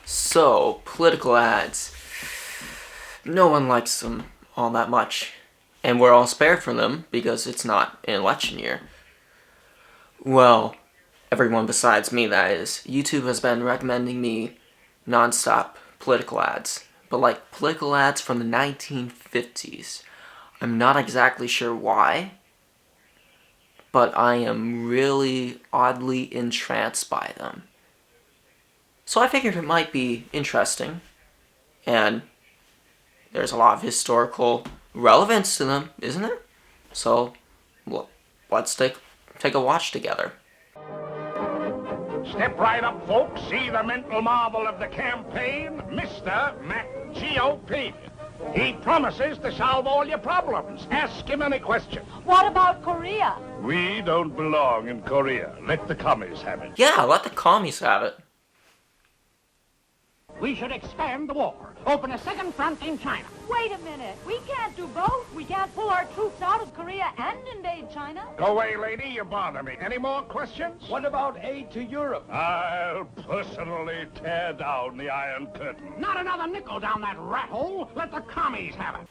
So, political ads. No one likes them all that much. And we're all spared from them because it's not an election year. Well, everyone besides me, that is. YouTube has been recommending me non-stop political ads. But like political ads from the 1950s. I'm not exactly sure why, but I am really oddly entranced by them. So I figured it might be interesting, and there's a lot of historical relevance to them, isn't there? So let's take a watch together. Step right up, folks. See the mental marvel of the campaign, Mr. MacGOP. He promises to solve all your problems. Ask him any question. What about Korea? We don't belong in Korea. Let the commies have it. Yeah, let the commies have it. We should expand the war. Open a second front in China. Wait a minute. We can't do both. We can't pull our troops out of Korea and invade China. Go away, lady. You bother me. Any more questions? What about aid to Europe? I'll personally tear down the Iron Curtain. Not another nickel down that rat hole. Let the commies have it.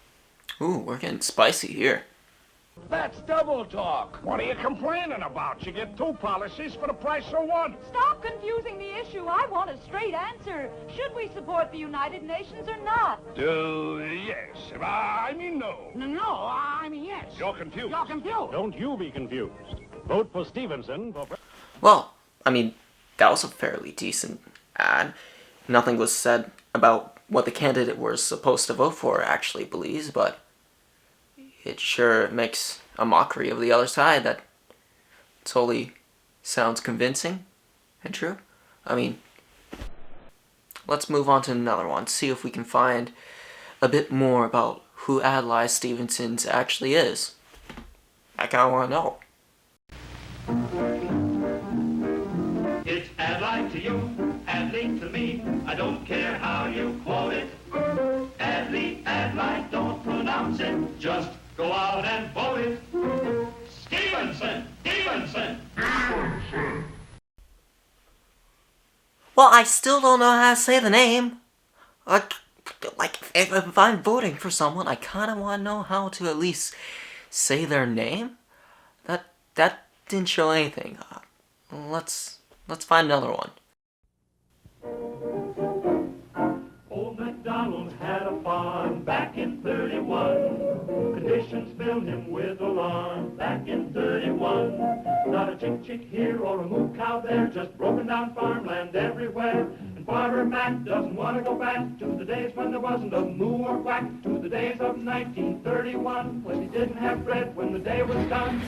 Ooh, we're getting spicy here. That's double talk. What are you complaining about? You get two policies for the price of one. Stop confusing the issue. I want a straight answer. Should we support the United Nations or not? Yes. I mean no. No, I mean yes. You're confused. You're confused. Don't you be confused. Vote for Stevenson. Well, I mean, that was a fairly decent ad. Nothing was said about what the candidate was supposed to vote for actually believes, but it sure makes a mockery of the other side that totally sounds convincing and true. I mean, let's move on to another one, see if we can find a bit more about who Adlai Stevenson actually is. I kinda wanna know. It's adlai to you, adlai to me. I don't care how you quote it. Adlai, don't pronounce it. Just go out and vote it. Stevenson, Stevenson. Well, I still don't know how to say the name. Like if I'm voting for someone, I kinda wanna know how to at least say their name. That didn't show anything. Let's find another one. Old MacDonald had a farm back in 31. Conditions filled him with alarm back in 31. Not a chick here or a moo cow there, just broken down farmland everywhere. And Farmer Mac doesn't want to go back to the days when there wasn't a moo or quack, to the days of 1931 when he didn't have bread when the day was done.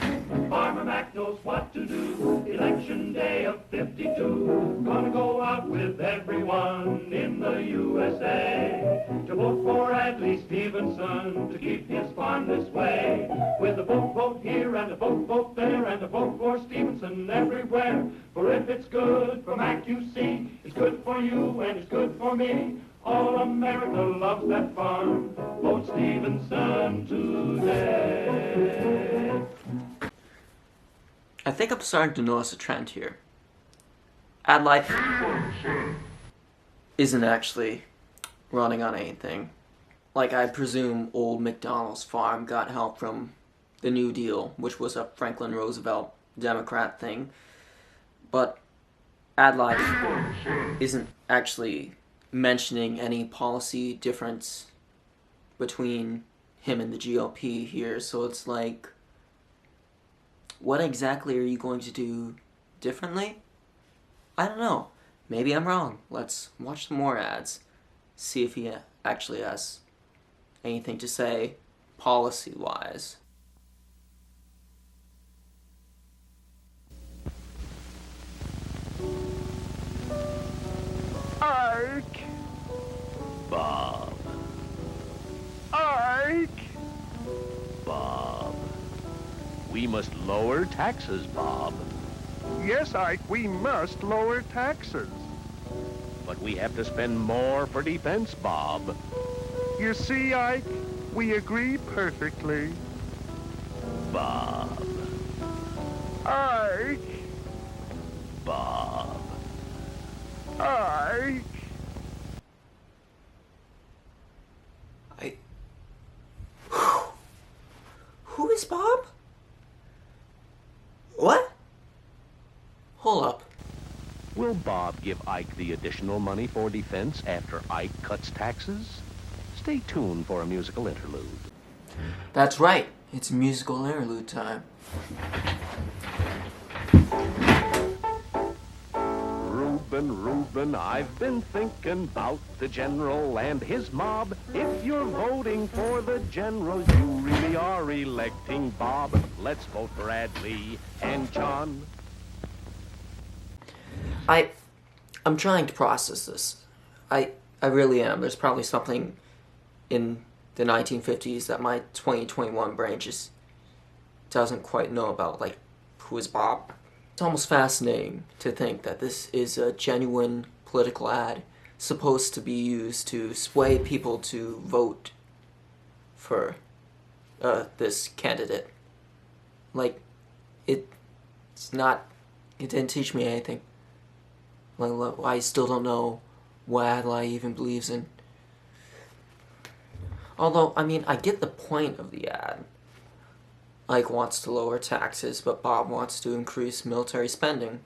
Farmer Mac knows what to do. Election day of 52, gonna go out with everyone in the USA to vote for Adlai Stevenson to keep his farm this way. With a vote here and a vote there and a vote for Stevenson everywhere. For if it's good for Mac, you see, it's good for you and it's good for me. All America loves that farm. Vote Stevenson today. I think I'm starting to notice a trend here. Adlai isn't actually running on anything. Like, I presume old MacDonald's farm got help from the New Deal, which was a Franklin Roosevelt Democrat thing. But Adlai isn't actually mentioning any policy difference between him and the GOP here, so it's like, what exactly are you going to do differently? I don't know. Maybe I'm wrong. Let's watch some more ads. See if he actually has anything to say policy-wise. Ike! Bob. Ike! Bob. We must lower taxes, Bob. Yes, Ike, we must lower taxes. But we have to spend more for defense, Bob. You see, Ike, we agree perfectly. Bob. Ike! Bob. Ike! Will Bob give Ike the additional money for defense after Ike cuts taxes? Stay tuned for a musical interlude. That's right. It's musical interlude time. Reuben, I've been thinking about the general and his mob. If you're voting for the general, you really are electing Bob. Let's vote for Adlai and John. I'm trying to process this. I really am. There's probably something in the 1950s that my 2021 brain just doesn't quite know about, like, who is Bob? It's almost fascinating to think that this is a genuine political ad supposed to be used to sway people to vote for this candidate. Like, it didn't teach me anything. Like, I still don't know what adlai even believes in. Although, I mean, I get the point of the ad. Ike wants to lower taxes, but Bob wants to increase military spending.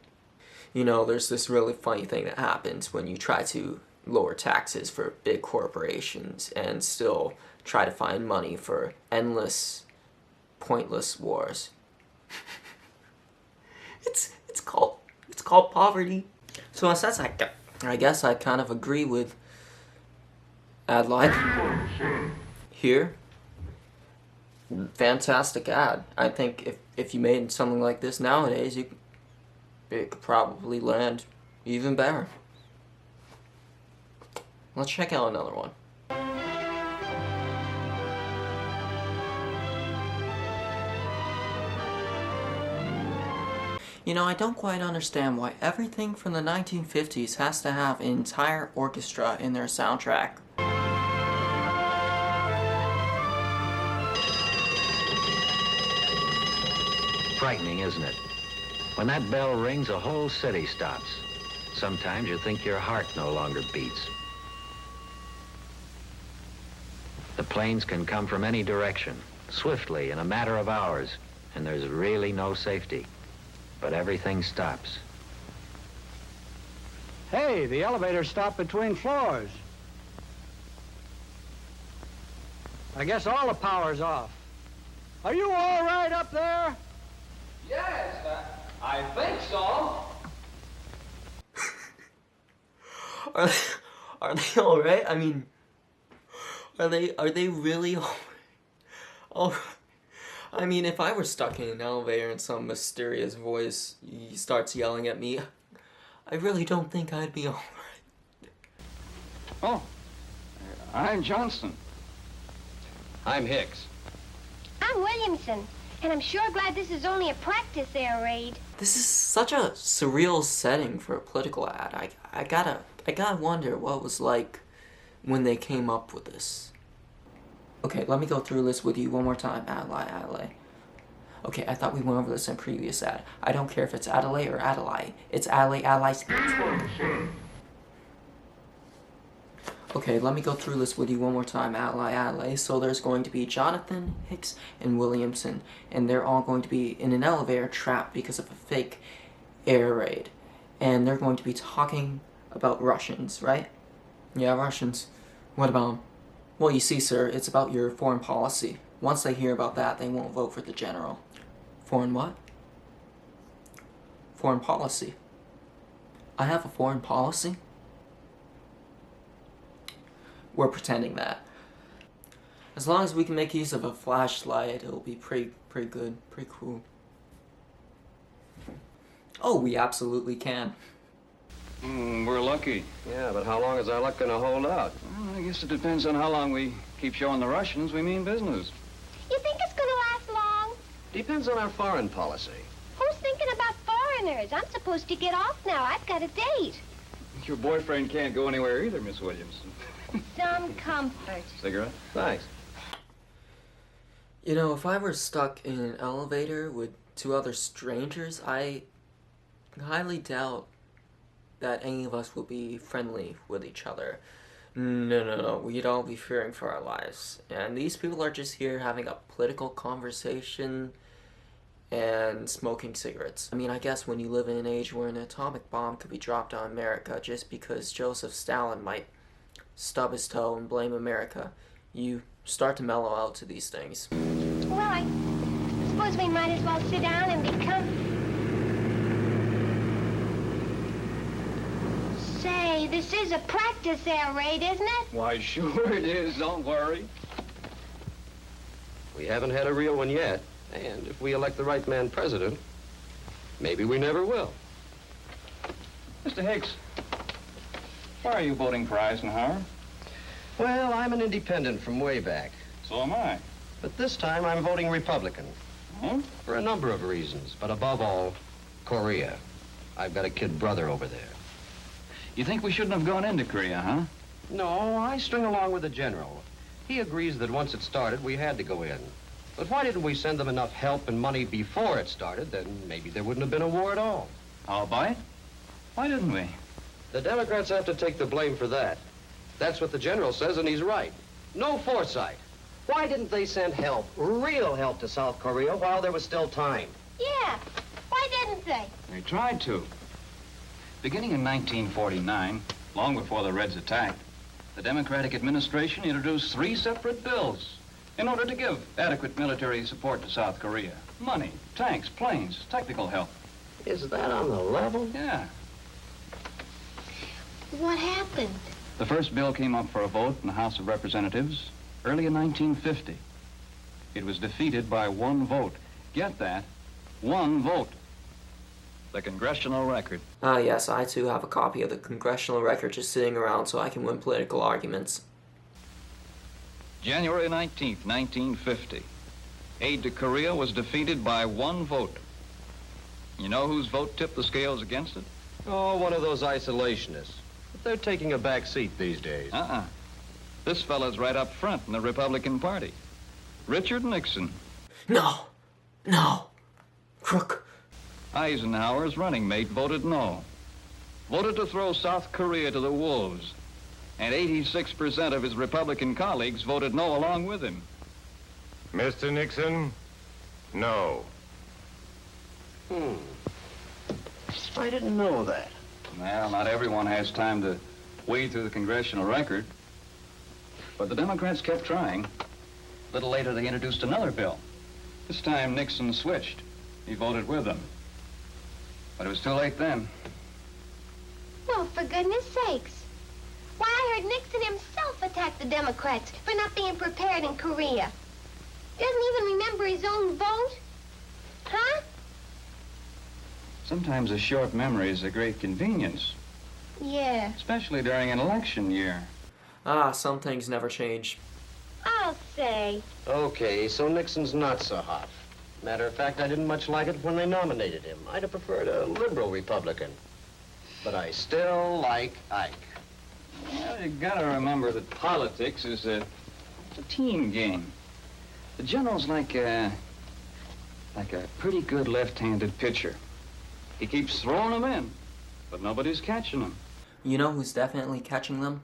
You know, there's this really funny thing that happens when you try to lower taxes for big corporations and still try to find money for endless, pointless wars. It's called poverty. So in a sense, I guess I kind of agree with adlai here. Fantastic ad. I think if you made something like this nowadays, it could probably land even better. Let's check out another one. You know, I don't quite understand why everything from the 1950s has to have an entire orchestra in their soundtrack. Frightening, isn't it? When that bell rings, a whole city stops. Sometimes you think your heart no longer beats. The planes can come from any direction, swiftly, in a matter of hours, and there's really no safety. But everything stops. Hey, the elevator stopped between floors. I guess all the power's off. Are you all right up there? Yes, I think so. Are they all right? I mean, are they really all right? I mean, if I were stuck in an elevator and some mysterious voice starts yelling at me, I really don't think I'd be all right. Oh, I'm Johnston. I'm Hicks. I'm Williamson, and I'm sure glad this is only a practice air raid. This is such a surreal setting for a political ad. I gotta wonder what it was like when they came up with this. Okay, let me go through this with you one more time. Adlai. Okay, I thought we went over this in a previous ad. I don't care if it's adlai or adlai. It's adlai. Okay, let me go through this with you one more time. Adlai. So there's going to be Jonathan, Hicks, and Williamson, and they're all going to be in an elevator trapped because of a fake air raid. And they're going to be talking about Russians, right? Yeah, Russians. What about them? Well, you see, sir, it's about your foreign policy. Once they hear about that, they won't vote for the general. Foreign what? Foreign policy. I have a foreign policy? We're pretending that. As long as we can make use of a flashlight, it'll be pretty good, pretty cool. Oh, we absolutely can. We're lucky. Yeah, but how long is our luck gonna hold out? Well, I guess it depends on how long we keep showing the Russians we mean business. You think it's gonna last long? Depends on our foreign policy. Who's thinking about foreigners? I'm supposed to get off now. I've got a date. Your boyfriend can't go anywhere either, Miss Williamson. Some comfort. Cigarette? Thanks. You know, if I were stuck in an elevator with two other strangers, I highly doubt that any of us would be friendly with each other. No. We'd all be fearing for our lives. And these people are just here having a political conversation, and smoking cigarettes. I mean, I guess when you live in an age where an atomic bomb could be dropped on America just because Joseph Stalin might stub his toe and blame America, you start to mellow out to these things. Well, I suppose we might as well sit down and become... Say, this is a practice air raid, isn't it? Why, sure it is. Don't worry. We haven't had a real one yet, and if we elect the right man president, maybe we never will. Mr. Hicks, why are you voting for Eisenhower? Well, I'm an independent from way back. So am I. But this time I'm voting Republican. Huh? For a number of reasons, but above all, Korea. I've got a kid brother over there. You think we shouldn't have gone into Korea, huh? No, I string along with the general. He agrees that once it started, we had to go in. But why didn't we send them enough help and money before it started? Then maybe there wouldn't have been a war at all. How about it? Why didn't we? The Democrats have to take the blame for that. That's what the general says, and he's right. No foresight. Why didn't they send help, real help, to South Korea while there was still time? Yeah. Why didn't they? They tried to. Beginning in 1949, long before the Reds attacked, the Democratic administration introduced 3 separate bills in order to give adequate military support to South Korea. Money, tanks, planes, technical help. Is that on the level? Yeah. What happened? The first bill came up for a vote in the House of Representatives early in 1950. It was defeated by 1 vote. Get that? 1 vote. The Congressional Record. Yes, I too have a copy of the Congressional Record just sitting around so I can win political arguments. January 19th, 1950. Aid to Korea was defeated by 1 vote. You know whose vote tipped the scales against it? Oh, one of those isolationists. But they're taking a back seat these days. This fella's right up front in the Republican Party. Richard Nixon. No. Crook. Eisenhower's running mate voted no. Voted to throw South Korea to the wolves. And 86% of his Republican colleagues voted no along with him. Mr. Nixon, no. I didn't know that. Well, not everyone has time to wade through the Congressional Record. But the Democrats kept trying. A little later, they introduced another bill. This time, Nixon switched. He voted with them. But it was too late then. Well, for goodness sakes. Why, I heard Nixon himself attack the Democrats for not being prepared in Korea. Doesn't even remember his own vote? Huh? Sometimes a short memory is a great convenience. Yeah. Especially during an election year. Some things never change. I'll say. Okay, so Nixon's not so hot. Matter of fact, I didn't much like it when they nominated him. I'd have preferred a liberal Republican. But I still like Ike. Well, you gotta remember that politics is a team game. The general's like a pretty good left-handed pitcher. He keeps throwing them in, but nobody's catching them. You know who's definitely catching them?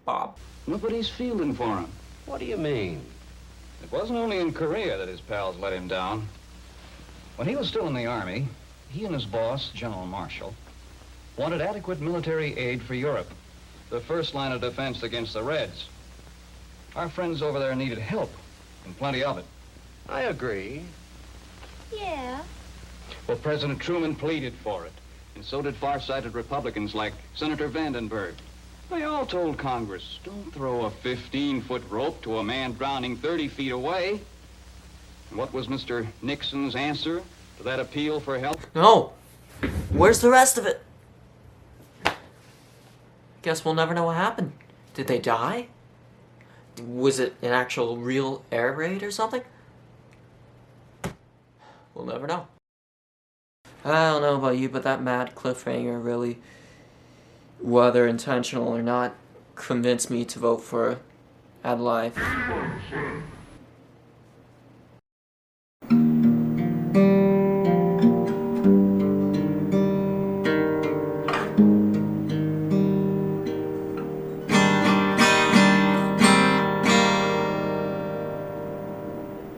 Bob. Nobody's fielding for him. What do you mean? It wasn't only in Korea that his pals let him down. When he was still in the Army, he and his boss, General Marshall, wanted adequate military aid for Europe, the first line of defense against the Reds. Our friends over there needed help, and plenty of it. I agree. Yeah. Well, President Truman pleaded for it, and so did far-sighted Republicans like Senator Vandenberg. They all told Congress, don't throw a 15-foot rope to a man drowning 30 feet away. And what was Mr. Nixon's answer to that appeal for help? No! Where's the rest of it? Guess we'll never know what happened. Did they die? Was it an actual real air raid or something? We'll never know. I don't know about you, but that mad cliffhanger really, whether intentional or not, convinced me to vote for adlai.